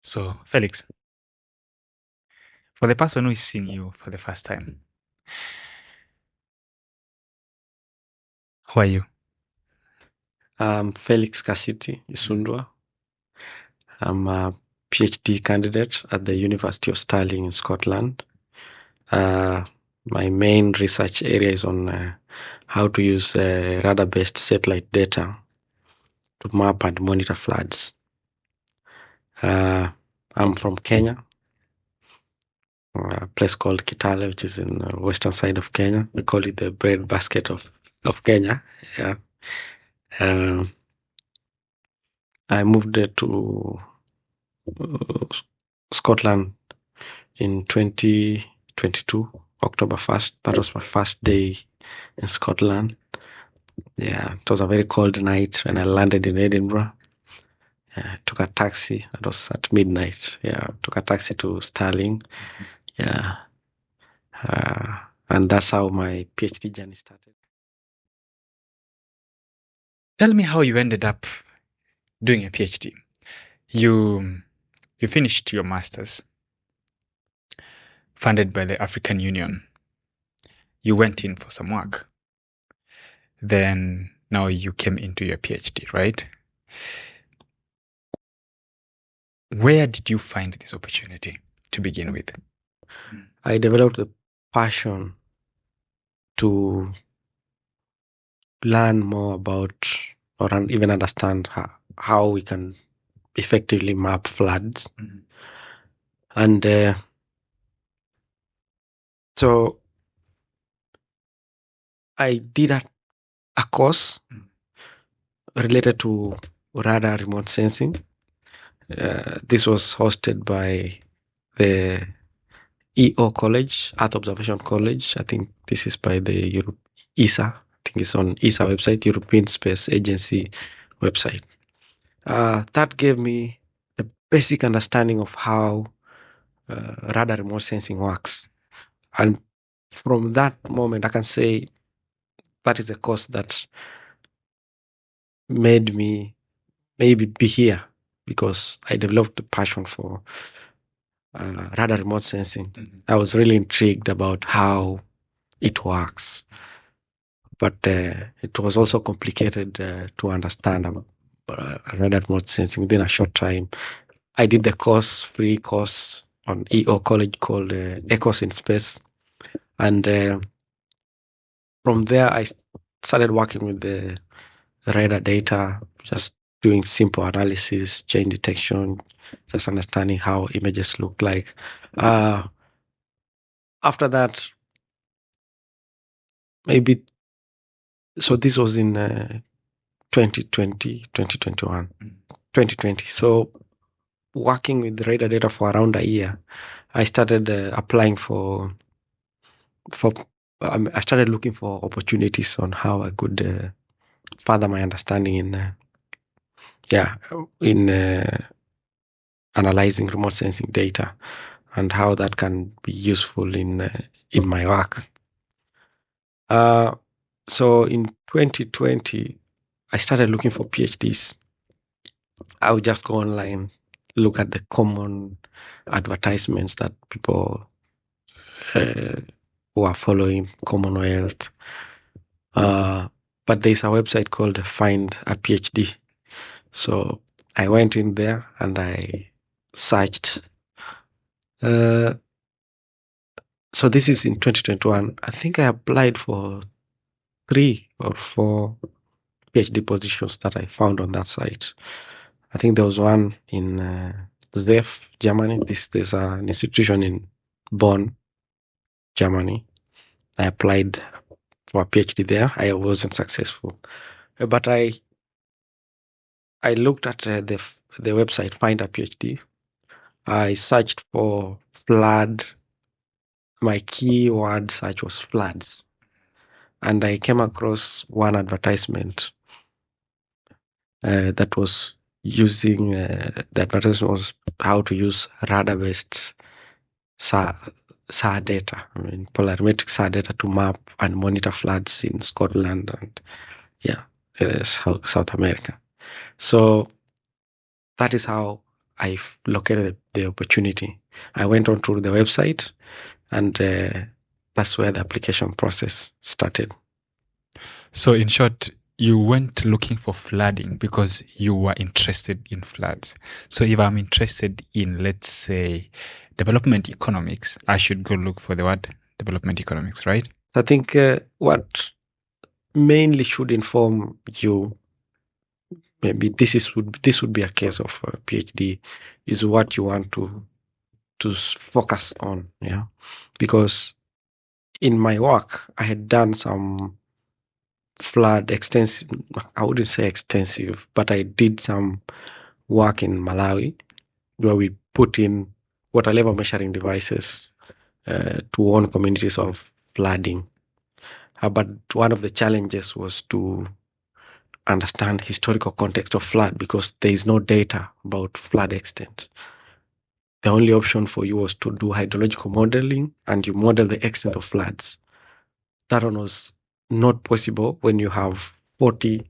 So, Felix, for the person who is seeing you for the first time, who are you? I'm Felix Kasiti Isundwa. I'm a PhD candidate at the University of Stirling in Scotland. My main research area is on how to use radar-based satellite data to map and monitor floods. I'm from Kenya, a place called Kitale, which is in the western side of Kenya. We call it the bread basket of Kenya. Yeah. I moved to uh, Scotland in 2022, October 1st. That was my first day in Scotland. Yeah, it was a very cold night when I landed in Edinburgh. Took a taxi. That was at midnight. Yeah, took a taxi to Stirling. Yeah, and that's how my PhD journey started. Tell me how you ended up doing a PhD. You finished your master's, funded by the African Union. You went in for some work. Then now you came into your PhD, right? Where did you find this opportunity to begin with? I developed a passion to learn more about or even understand how we can effectively map floods. Mm-hmm. And so I did a course related to radar remote sensing. This was hosted by the EO College, Earth Observation College. I think this is by the ESA. I think it's on ESA website, European Space Agency website. That gave me the basic understanding of how radar remote sensing works. And from that moment, I can say that is the course that made me maybe be here, because I developed a passion for radar remote sensing. Mm-hmm. I was really intrigued about how it works, but it was also complicated to understand radar remote sensing within a short time. I did the free course on EO College called Echoes in Space. And from there, I started working with the radar data, just doing simple analysis, change detection, just understanding how images look like. After that, so this was in 2020, 2021, 2020. So working with radar data for around a year, I started applying I started looking for opportunities on how I could further my understanding in analyzing remote sensing data and how that can be useful in my work. So in 2020, I started looking for PhDs. I would just go online, look at the common advertisements that people who are following Commonwealth. But there's a website called Find a PhD. So I went in there and I searched. So this is in 2021. I think I applied for 3 or 4 PhD positions that I found on that site. I think there was one in ZEF, Germany. There's an institution in Bonn, Germany. I applied for a PhD there. I wasn't successful, but I looked at the website, Find a PhD. I searched for flood. My keyword search was floods, and I came across one advertisement that was using the advertisement was how to use radar-based SAR data. I mean, polarimetric SAR data to map and monitor floods in Scotland and South America. So that is how located the opportunity. I went on to the website, and that's where the application process started. So in short, you went looking for flooding because you were interested in floods. So if I'm interested in, let's say, development economics, I should go look for the word development economics, right? I think what mainly should inform you, maybe this would be a case of a PhD, is what you want to focus on. Yeah, because in my work I had done some flood extensive. I wouldn't say extensive, but I did some work in Malawi where we put in water level measuring devices to warn communities of flooding. But one of the challenges was to understand historical context of flood because there is no data about flood extent. The only option for you was to do hydrological modeling, and you model the extent of floods. That one was not possible when you have 40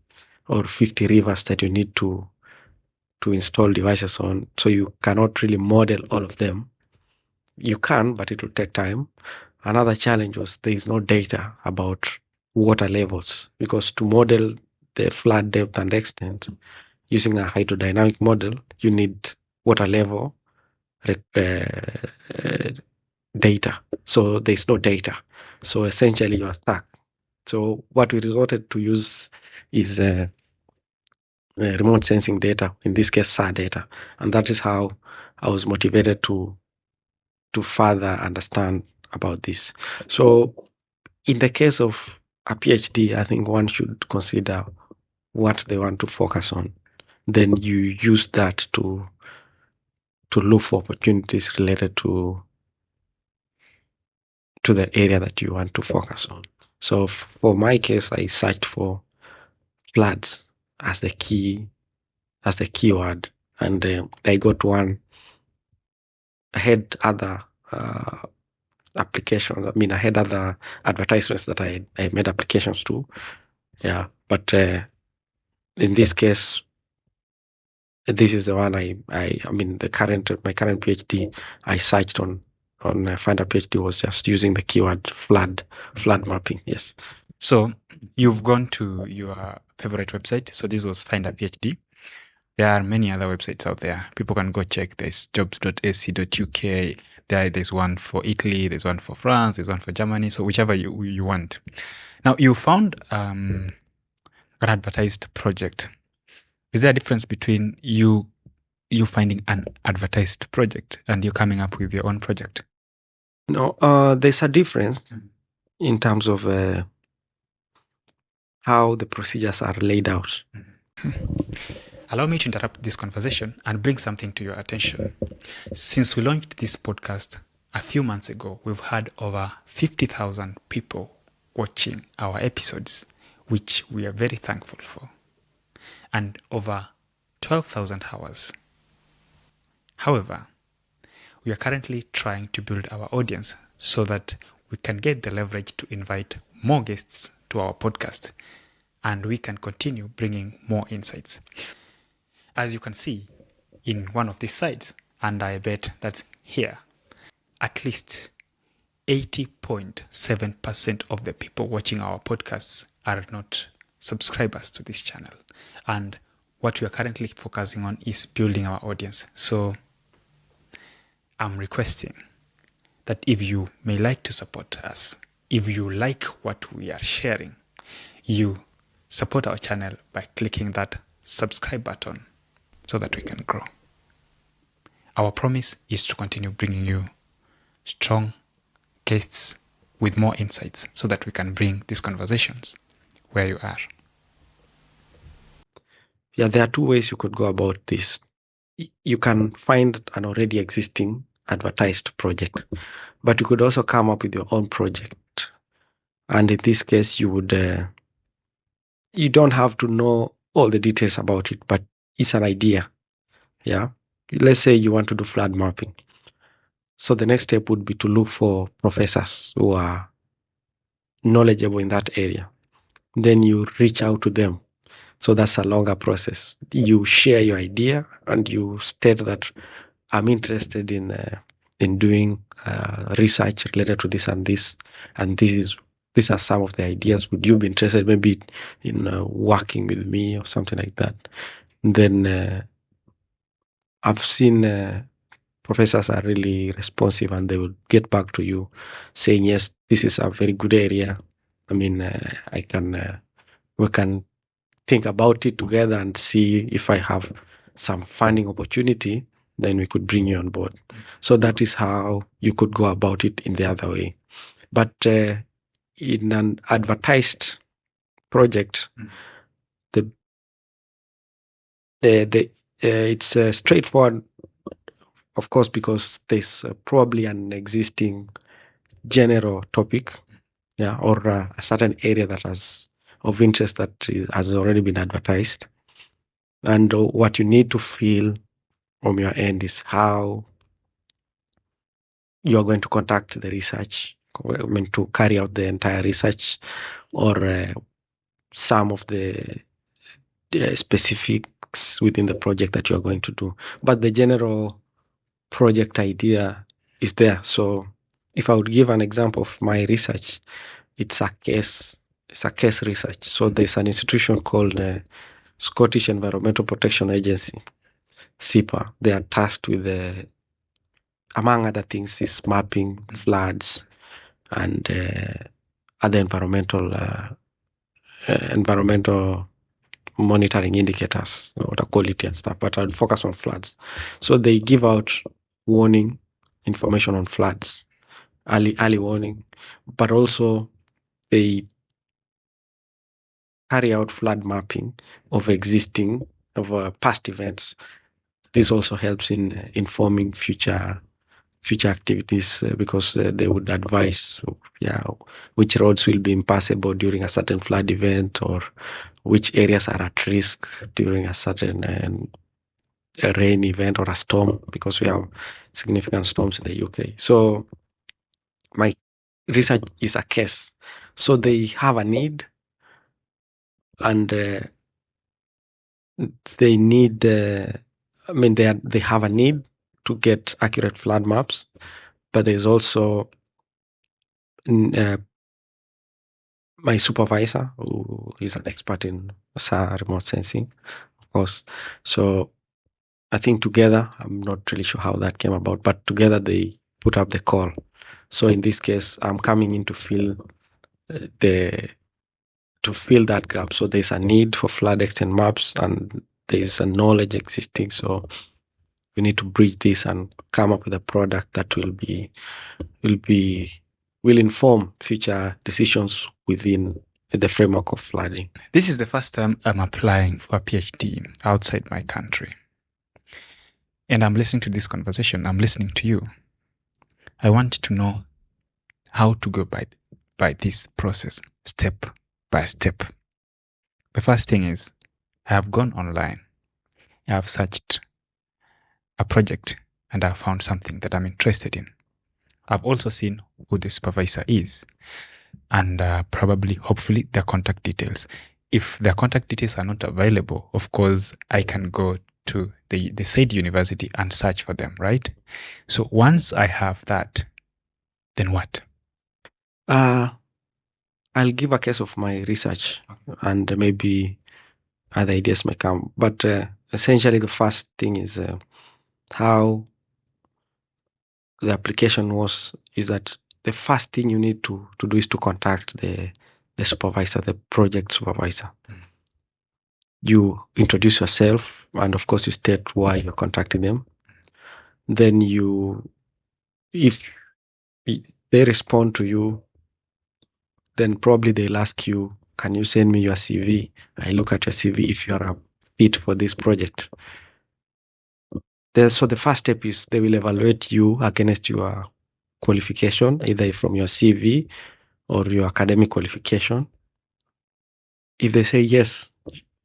or 50 rivers that you need to install devices on. So you cannot really model all of them. You can, but it will take time. Another challenge was there is no data about water levels, because to model the flood depth and extent using a hydrodynamic model, you need water level data. So there's no data. So essentially you are stuck. So what we resorted to use is remote sensing data, in this case SAR data. And that is how I was motivated to further understand about this. So in the case of a PhD, I think one should consider what they want to focus on. Then you use that to look for opportunities related to the area that you want to focus on. So for my case, I searched for floods as the keyword, and I got one. I had other applications. I mean, I had other advertisements that I made applications to. Yeah, but in this case, this is the one I mean, my current PhD, I searched on Find a PhD was just using the keyword flood mapping. Yes. So you've gone to your favorite website. So this was Find a PhD. There are many other websites out there. People can go check. There's jobs.ac.uk. There's one for Italy. There's one for France. There's one for Germany. So whichever you want. Now you found an advertised project. Is there a difference between you finding an advertised project and you coming up with your own project? No, there's a difference in terms of how the procedures are laid out. Allow me to interrupt this conversation and bring something to your attention. Since we launched this podcast a few months ago, we've had over 50,000 people watching our episodes, which we are very thankful for, and over 12,000 hours. However, we are currently trying to build our audience so that we can get the leverage to invite more guests to our podcast, and we can continue bringing more insights. As you can see in one of these sites, and I bet that's here, at least 80.7% of the people watching our podcasts are not subscribers to this channel. And what we are currently focusing on is building our audience. So I'm requesting that if you may like to support us, if you like what we are sharing, you support our channel by clicking that subscribe button so that we can grow. Our promise is to continue bringing you strong guests with more insights so that we can bring these conversations where you are. Yeah, there are two ways you could go about this. You can find an already existing advertised project, but you could also come up with your own project. And in this case, you would you don't have to know all the details about it, but it's an idea. Yeah. Let's say you want to do flood mapping. So the next step would be to look for professors who are knowledgeable in that area. Then you reach out to them. So that's a longer process. You share your idea and you state that I'm interested in doing research related to this and this, and these are some of the ideas. Would you be interested maybe in working with me or something like that? And then I've seen professors are really responsive and they will get back to you saying, yes, this is a very good area. I mean, we can think about it together and see if I have some funding opportunity, then we could bring you on board. So that is how you could go about it in the other way. But in an advertised project, it's straightforward, of course, because there's probably an existing general topic, yeah, or a certain area that has of interest has already been advertised. And what you need to feel from your end is how you're going to conduct the research, I mean, to carry out the entire research, or some of the specifics within the project that you're going to do. But the general project idea is there. So if I would give an example of my research, it's a case research. So there's an institution called Scottish Environmental Protection Agency, SEPA. They are tasked with among other things, is mapping floods and other environmental monitoring indicators, water quality and stuff, but I'll focus on floods. So they give out warning information on floods, early warning, but also they carry out flood mapping of past events. This also helps in informing future activities because they would advise, which roads will be impassable during a certain flood event, or which areas are at risk during a certain a rain event or a storm, because we have significant storms in the UK. So my research is a case. So they have a need, and they need. They have a need to get accurate flood maps, but there's also my supervisor, who is an expert in remote sensing, of course. So I think together, I'm not really sure how that came about, but together they put up the call. So in this case, I'm coming in to fill that gap. So there's a need for flood extent maps, and there's a knowledge existing. So we need to bridge this and come up with a product that will inform future decisions within the framework of flooding. This is the first time I'm applying for a PhD outside my country. And I'm listening to this conversation. I'm listening to you. I want to know how to go by this process, step by step. The first thing is, I have gone online. I have searched a project and I have found something that I'm interested in. I've also seen who the supervisor is, and hopefully, their contact details. If their contact details are not available, of course, I can go to the said university and search for them, right? So once I have that, then what? I'll give a case of my research, and maybe other ideas may come. But essentially, the first thing is how the application is that the first thing you need to do is to contact the supervisor, the project supervisor. You introduce yourself, and of course you state why you're contacting them. Then if they respond to you, then probably they'll ask you, can you send me your CV? I look at your CV if you're a fit for this project. So the first step is they will evaluate you against your qualification, either from your CV or your academic qualification. If they say yes,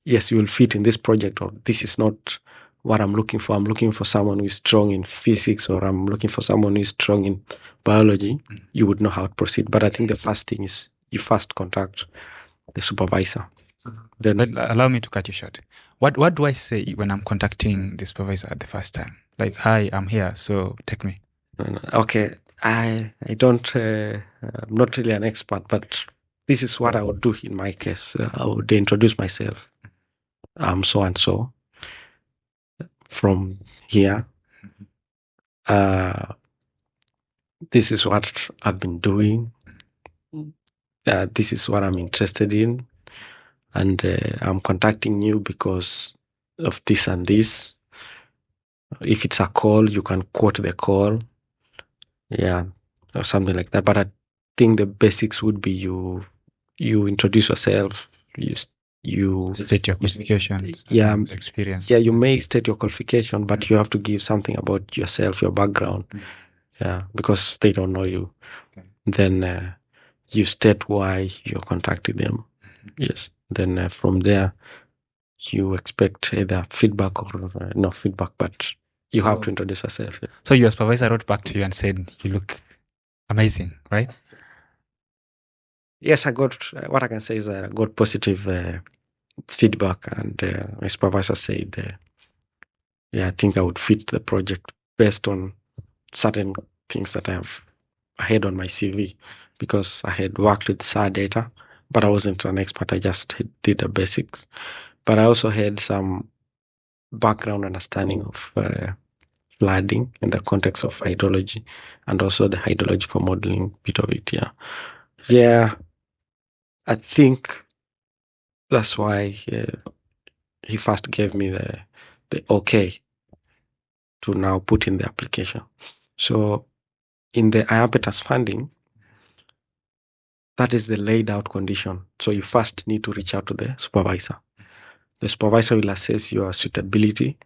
you will fit in this project, or this is not what I'm looking for. I'm looking for someone who is strong in physics, or I'm looking for someone who is strong in biology, you would know how to proceed. But I think the first thing is you first contact the supervisor. Then Allow me to cut you short. What do I say when I'm contacting the supervisor at the first time? Like, hi, I'm here, so take me. okay, I don't I'm not really an expert, but this is what I would do in my case. I would introduce myself. I'm so and so from here. This is what I've been doing. This is what I'm interested in, and I'm contacting you because of this and this. If it's a call, you can quote the call, yeah, or something like that. But I think the basics would be you introduce yourself, you State your qualifications, yeah, experience. yeah. You may state your qualification, but you have to give something about yourself, your background, yeah, because they don't know you. Okay. Then you state why you're contacting them. Yes. Then from there, you expect either feedback or no feedback, but you have to introduce yourself. So your supervisor wrote back to you and said, you look amazing, right? Yes, I got, what I can say is that I got positive feedback, and my supervisor said, yeah, I think I would fit the project based on certain things that I had on my CV, because I had worked with SAR data, but I wasn't an expert. I just did the basics. But I also had some background understanding of flooding in the context of hydrology, and also the hydrological modeling bit of it. Yeah. Yeah. I think that's why he first gave me the okay to now put in the application. So in the IAPETAS funding, that is the laid out condition. So you first need to reach out to the supervisor. The supervisor will assess your suitability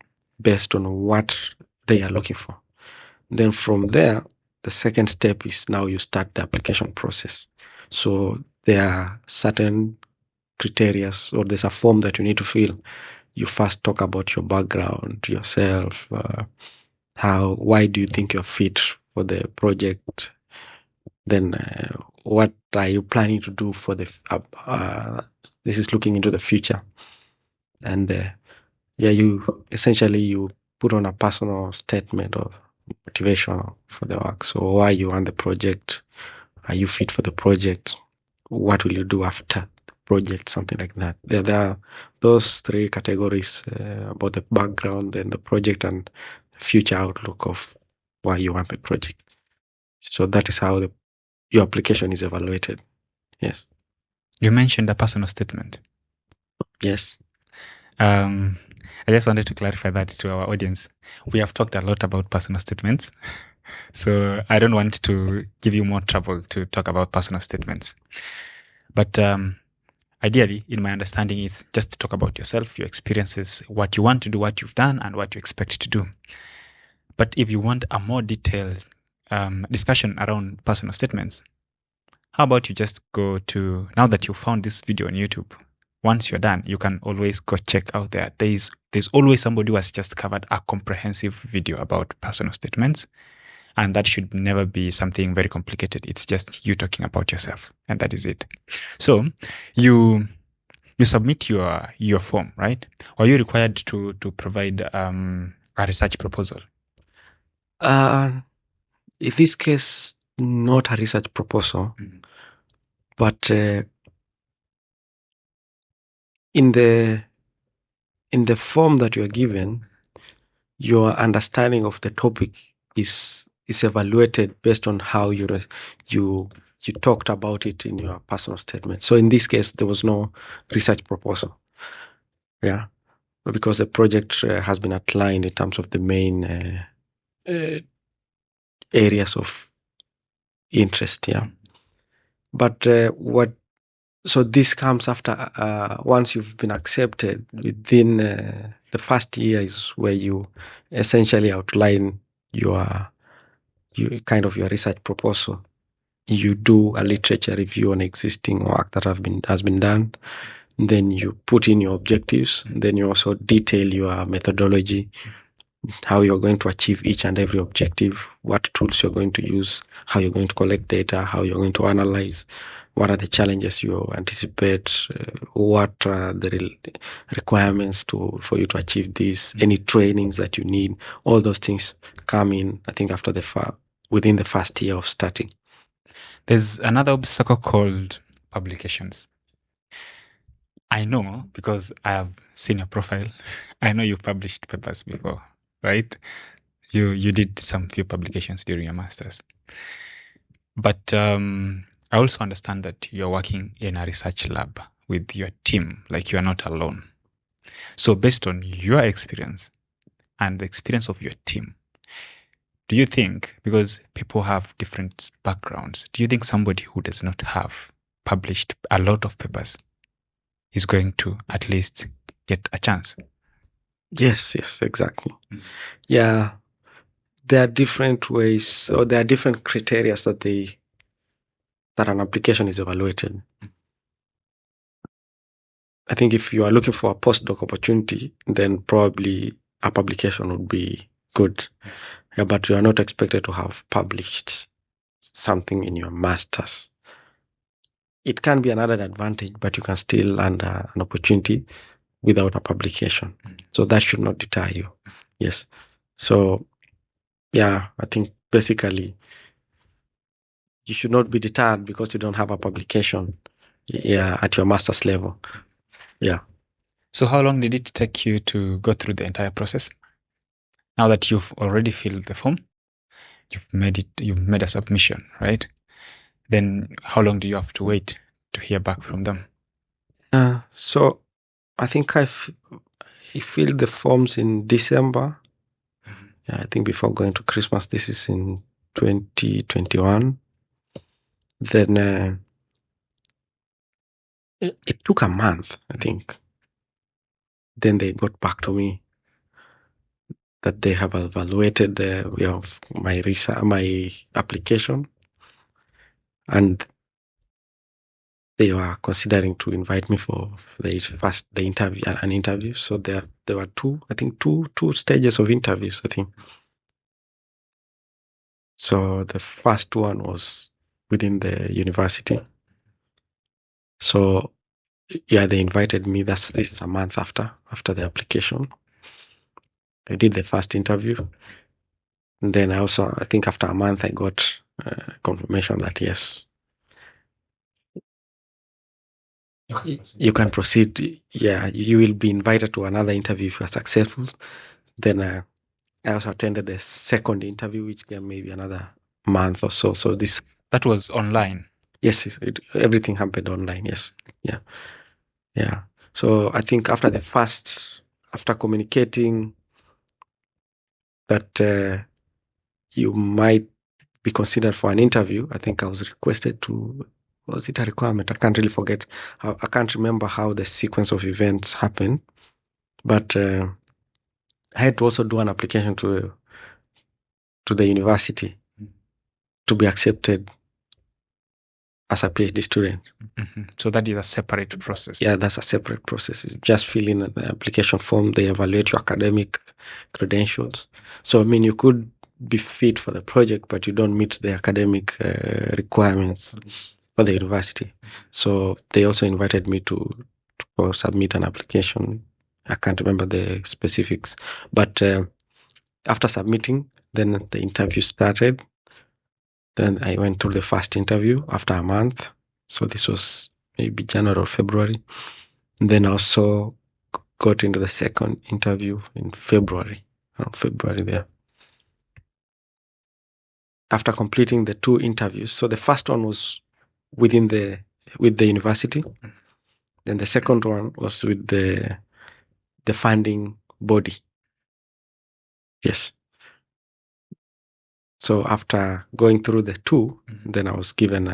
based on what they are looking for. Then from there, the second step is now you start the application process. So there are certain criteria, or there's a form that you need to fill. You first talk about your background, yourself, why do you think you're fit for the project? Then what are you planning to do for the, this is looking into the future. And yeah, you put on a personal statement of motivation for the work. So why you want the project? Are you fit for the project? What will you do after the project? Something like that. There are those three categories about the background and the project and the future outlook of why you want the project. So that is how your application is evaluated. Yes. You mentioned a personal statement. Yes. I just wanted to clarify that to our audience. We have talked a lot about personal statements. So I don't want to give you more trouble to talk about personal statements. But ideally, in my understanding, is just to talk about yourself, your experiences, what you want to do, what you've done, and what you expect to do. But if you want a more detailed discussion around personal statements, how about you just go to, now that you found this video on YouTube, once you're done, you can always go check out there. There's always somebody who has just covered a comprehensive video about personal statements. And that should never be something very complicated. It's just you talking about yourself, and that is it. So you submit your form, right? Or are you required to provide a research proposal? In this case, not a research proposal, but in the form that you are given, your understanding of the topic is evaluated based on how you talked about it in your personal statement. So in this case, there was no research proposal. Yeah, because the project has been outlined in terms of the main areas of interest. Yeah, but so this comes after once you've been accepted. Within the first year is where you essentially outline your research proposal. You do a literature review on existing work that has been done. Then you put in your objectives. Then you also detail your methodology, how you're going to achieve each and every objective, what tools you're going to use, how you're going to collect data, how you're going to analyze, what are the challenges you anticipate, what are the requirements for you to achieve this, any trainings that you need. All those things come in, I think, after within the first year of starting. There's another obstacle called publications. I know because I have seen your profile. I know you've published papers before, right? You did some few publications during your master's. But I also understand that you're working in a research lab with your team, like you are not alone. So based on your experience and the experience of your team, do you think, because people have different backgrounds, do you think somebody who does not have published a lot of papers is going to at least get a chance? Yes, exactly. Yeah, there are different ways, or there are different criteria that an application is evaluated. I think if you are looking for a postdoc opportunity, then probably a publication would be good. Yeah, but you are not expected to have published something in your master's. It can be another advantage, but you can still land an opportunity without a publication. So that should not deter you. Yes. So, yeah, I think basically you should not be deterred because you don't have a publication, at your master's level. Yeah. So how long did it take you to go through the entire process? Now that you've already filled the form, you've made a submission, right? Then how long do you have to wait to hear back from them? So I think I filled the forms in December. Yeah, I think before going to Christmas. This is in 2021. Then it took a month, I think. Then they got back to me that they have evaluated my application, and they were considering to invite me for an interview. So there were two stages of interviews, I think. So the first one was within the university. So yeah, they invited me. This is a month after the application. I did the first interview. And then I think after a month, I got confirmation that yes, you can proceed. Yeah, you will be invited to another interview if you are successful. Then I also attended the second interview, which gave maybe another month or so. So that was online. Yes, everything happened online. Yes, yeah. So I think after communicating that you might be considered for an interview, I think I was requested to. Was it a requirement? I can't really forget. I can't remember how the sequence of events happened, but I had to also do an application to the university to be accepted as a PhD student. Mm-hmm. So that is a separate process. Yeah, that's a separate process. It's just fill in the application form. They evaluate your academic credentials. So, I mean, you could be fit for the project, but you don't meet the academic requirements for the university. So they also invited me to submit an application. I can't remember the specifics, but after submitting, then the interview started. Then I went to the first interview after a month. So this was maybe January or February. And then I also got into the second interview in February there. After completing the two interviews, so the first one was with the university. Then the second one was with the funding body. Yes. So after going through the two, then I was given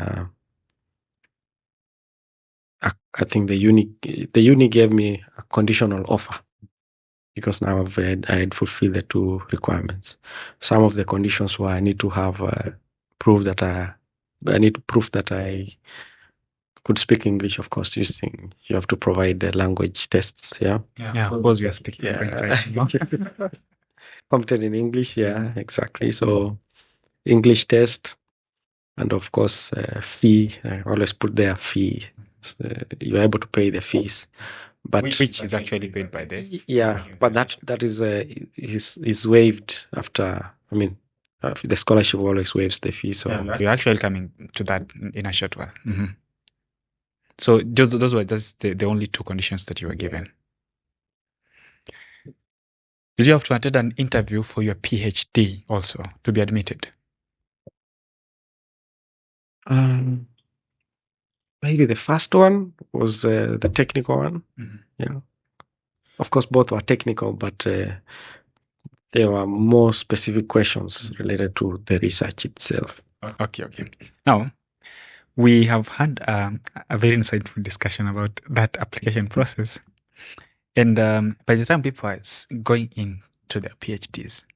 I think the uni gave me a conditional offer because now I had fulfilled the two requirements. Some of the conditions were I need to have proof that I could speak English. Of course, you have to provide the language tests. Yeah. Of course, we are speaking. Competent in English. Yeah, exactly. So English test, and of course fee. I always put there fee. You're able to pay the fees, but which is actually paid by the but that is waived after. I mean, the scholarship always waives the fee. So we're actually coming to that in a short while. So those were just the only two conditions that you were given. Did you have to attend an interview for your PhD also to be admitted? Maybe the first one was the technical one. Yeah, of course, both were technical, but there were more specific questions related to the research itself. Okay. Now, we have had a very insightful discussion about that application process. And by the time people are going into their PhDs,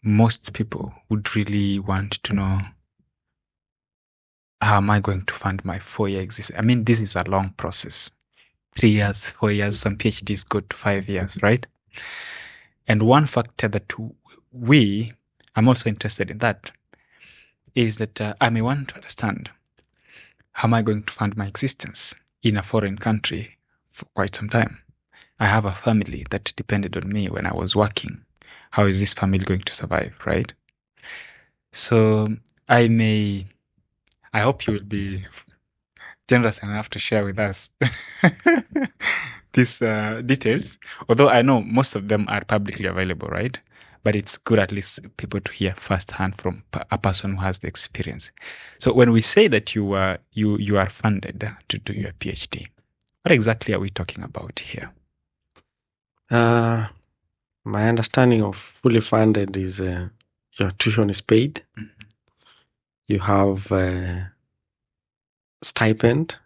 most people would really want to know, how am I going to fund my 4-year existence? I mean, this is a long process. 3 years, 4 years, some PhDs go to 5 years, right? And one factor that I'm also interested in that, is that I may want to understand, how am I going to fund my existence in a foreign country for quite some time? I have a family that depended on me when I was working. How is this family going to survive, right? So I hope you will be generous enough to share with us these details, although I know most of them are publicly available, right? But it's good at least people to hear firsthand from a person who has the experience. So when we say that you are funded to do your PhD, what exactly are we talking about here? My understanding of fully funded is your tuition is paid. You have stipend.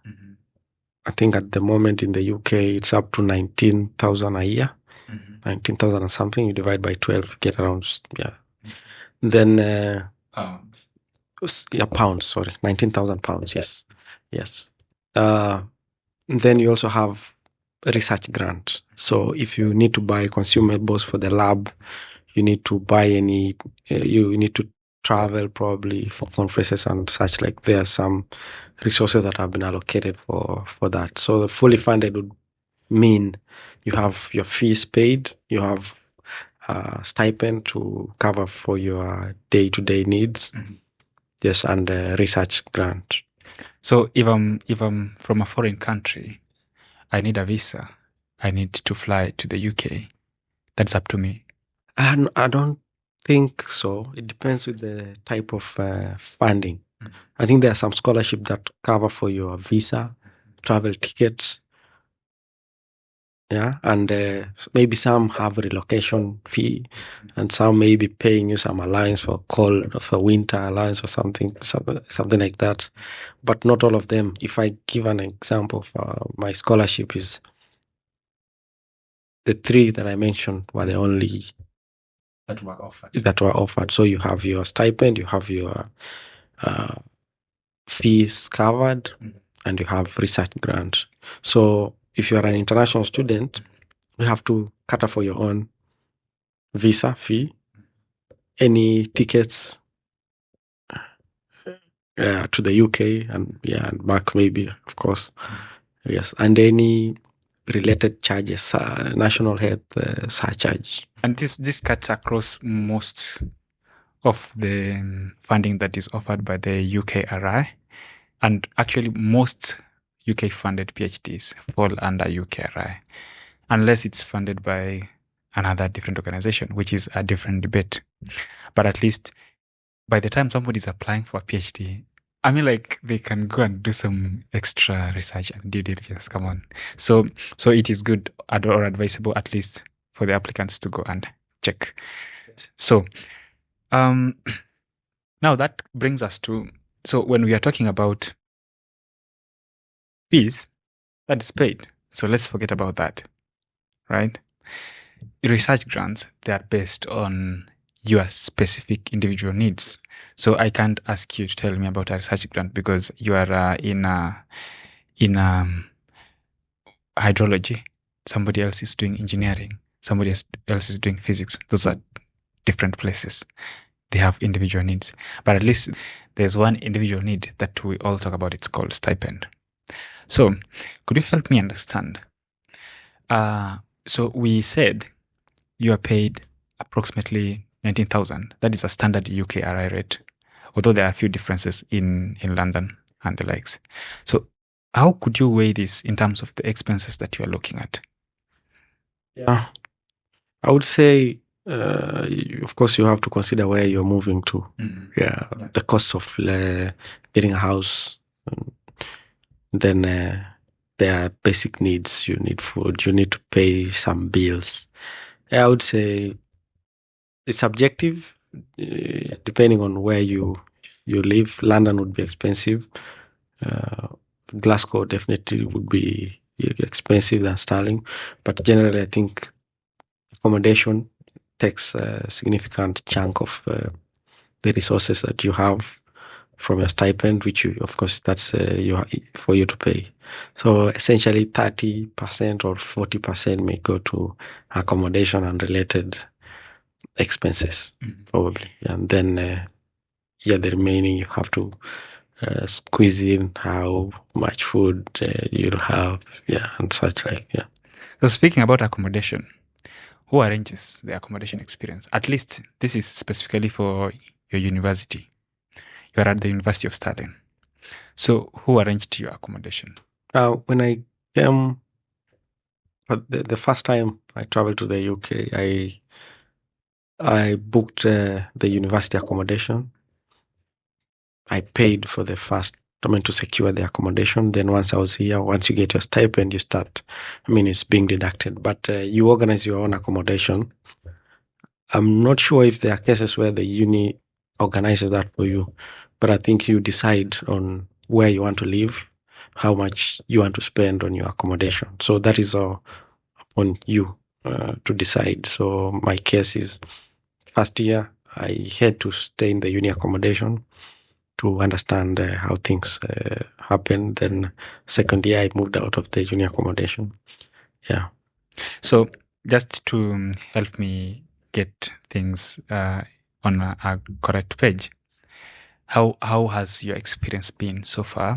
I think at the moment in the UK it's up to 19,000 a year. 19,000 and something. You divide by 12, get around Then Pounds. Pounds. Sorry, 19,000 pounds. Yes. Then you also have a research grant. So if you need to buy consumables for the lab, you need to buy you need to travel probably for conferences and such. Like there are some resources that have been allocated for that. So the fully funded would mean you have your fees paid, you have stipend to cover for your day-to-day needs. Yes, and a research grant. So if I'm from a foreign country, I need a visa, I need to fly to the UK, that's up to me. I don't think so. It depends with the type of funding. I think there are some scholarships that cover for your visa, travel tickets. Yeah, and maybe some have a relocation fee, and some may be paying you some allowance for winter allowance or something like that. But not all of them. If I give an example for my scholarship, is the three that I mentioned were the only That were offered. So you have your stipend, you have your fees covered, and you have research grant. So if you are an international student, you have to cater for your own visa fee, any tickets to the UK and back maybe, of course. Yes, and any related charges, national health surcharge. And this cuts across most of the funding that is offered by the UKRI, and actually most UK funded PhDs fall under UKRI, unless it's funded by another different organization, which is a different debate. But at least by the time somebody's applying for a PhD, I mean, like, they can go and do some extra research and due diligence. Come on. So it is good or advisable, at least, for the applicants to go and check. So, now that brings us to, so when we are talking about fees, that is paid. So let's forget about that, right? Research grants, they are based on your specific individual needs. So I can't ask you to tell me about a research grant because you are in hydrology. Somebody else is doing engineering. Somebody else is doing physics. Those are different places. They have individual needs. But at least there's one individual need that we all talk about. It's called stipend. So could you help me understand? So we said you are paid approximately 19,000. That is a standard UKRI rate, although there are a few differences in London and the likes. So how could you weigh this in terms of the expenses that you are looking at? Yeah, I would say, of course, you have to consider where you're moving to. Yeah, the cost of getting a house. Then there are basic needs. You need food. You need to pay some bills. I would say it's subjective, depending on where you live. London would be expensive. Glasgow definitely would be expensive than Stirling. But generally, I think accommodation takes a significant chunk of the resources that you have from your stipend, which you, of course, that's for you to pay. So essentially 30% or 40% may go to accommodation and related expenses, probably. And then, the remaining you have to squeeze in how much food you'll have, and such like, So speaking about accommodation, who arranges the accommodation experience? At least this is specifically for your university. You're at the University of Stirling. So who arranged your accommodation? When I came, the first time I traveled to the UK, I booked the university accommodation. I paid for the first, to secure the accommodation. Then once I was here, once you get your stipend, you start, it's being deducted. But you organize your own accommodation. I'm not sure if there are cases where the uni organizes that for you, but I think you decide on where you want to live, how much you want to spend on your accommodation. So that is all on you to decide. So my case is, first year, I had to stay in the uni accommodation to understand how things happen. Then second year, I moved out of the uni accommodation. Yeah. So just to help me get things on a correct page, how has your experience been so far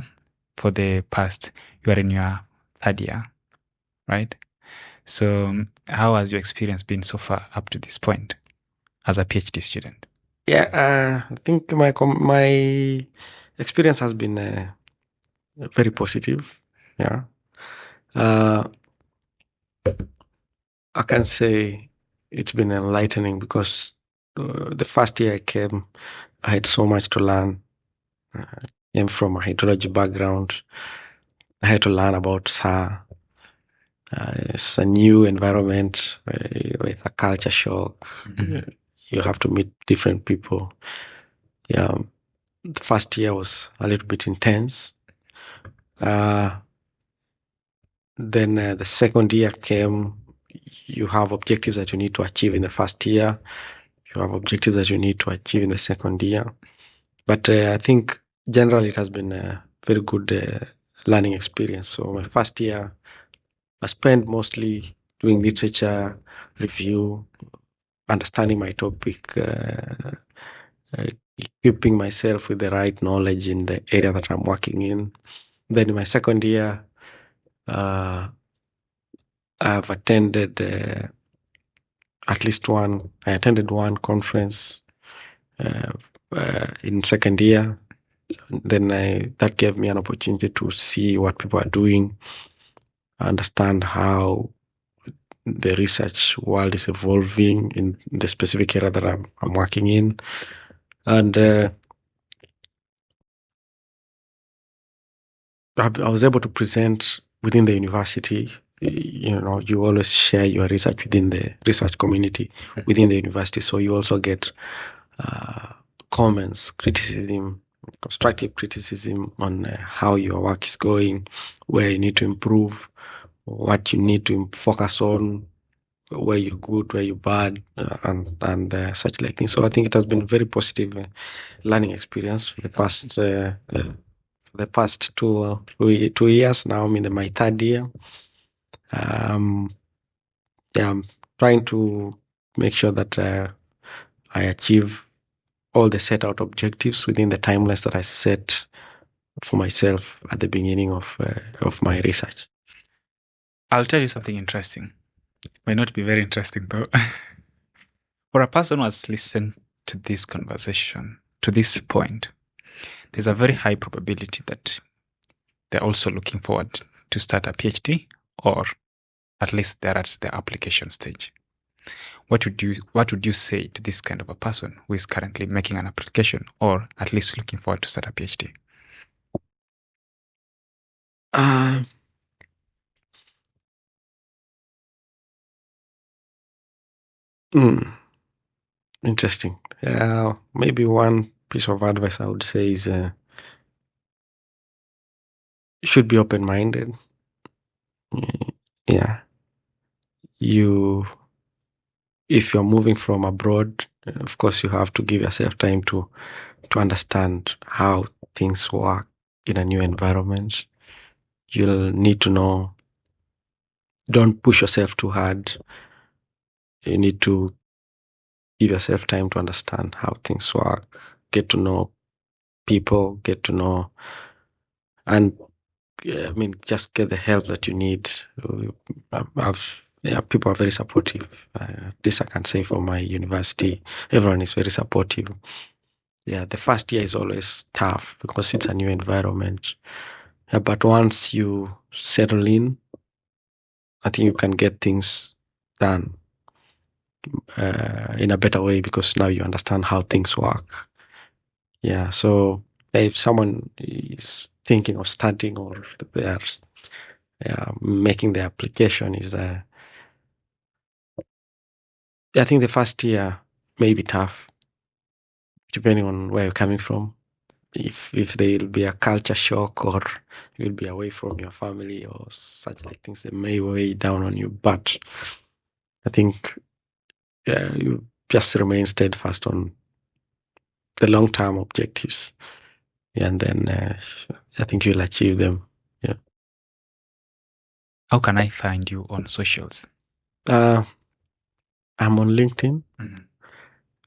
for the past? You are in your third year, right? So how has your experience been so far up to this point as a PhD student? Yeah, I think my experience has been very positive. Yeah. I can say it's been enlightening because the first year I came, I had so much to learn. I came from a hydrology background. I had to learn about SAR. It's a new environment with a culture shock. Mm-hmm. You have to meet different people. Yeah, the first year was a little bit intense. Then the second year came. You have objectives that you need to achieve in the first year. You have objectives that you need to achieve in the second year. But I think generally it has been a very good learning experience. So my first year, I spent mostly doing literature review, understanding my topic, equipping myself with the right knowledge in the area that I'm working in. Then in my second year, I've attended I attended one conference in second year. Then that gave me an opportunity to see what people are doing, understand how the research world is evolving in the specific area that I'm working in. And I was able to present within the university. You always share your research within the research community within the university. So you also get comments, criticism, constructive criticism on how your work is going, where you need to improve, what you need to focus on, where you're good, where you're bad, and such like things. So I think it has been a very positive learning experience for the past 2 years. Now I'm in my third year. I'm trying to make sure that I achieve all the set out objectives within the timelines that I set for myself at the beginning of my research. I'll tell you something interesting. Might not be very interesting though. For a person who has listened to this conversation to this point, there's a very high probability that they're also looking forward to start a PhD, or at least they're at the application stage. What would you say to this kind of a person who is currently making an application or at least looking forward to start a PhD? Interesting. Maybe one piece of advice I would say is you should be open-minded. Yeah. If you're moving from abroad, of course, you have to give yourself time to understand how things work in a new environment. You'll need to know, don't push yourself too hard. You need to give yourself time to understand how things work, get to know people, and just get the help that you need. People are very supportive. This I can say for my university. Everyone is very supportive. Yeah, the first year is always tough because it's a new environment. But once you settle in, I think you can get things done in a better way because now you understand how things work. Yeah, so if someone is thinking of starting or they are making the application, I think the first year may be tough, depending on where you're coming from. If there will be a culture shock or you'll be away from your family or such like things, that may weigh down on you. But I think you just remain steadfast on the long-term objectives, and then I think you'll achieve them. Yeah. How can I find you on socials? I'm on LinkedIn, Mm-hmm.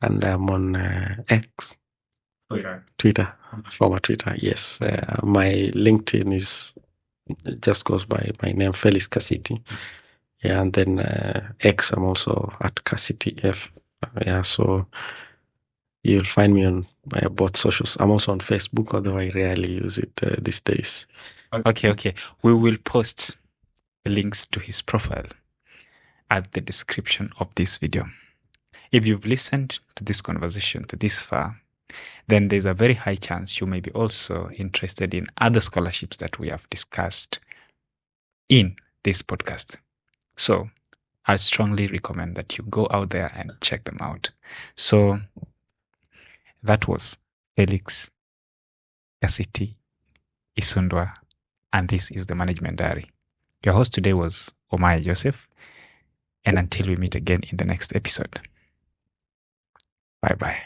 and I'm on X. Twitter, former Twitter. Yes, my LinkedIn just goes by my name, Felix Kasiti. Yeah, and then X, I'm also at Kasiti F. Yeah, so you'll find me on both socials. I'm also on Facebook, although I rarely use it these days. Okay. We will post the links to his profile at the description of this video. If you've listened to this conversation to this far, then there's a very high chance you may be also interested in other scholarships that we have discussed in this podcast. So I strongly recommend that you go out there and check them out. So that was Felix Kasiti Isundwa, and this is the Management Diary. Your host today was Omae Joseph, and until we meet again in the next episode, bye-bye.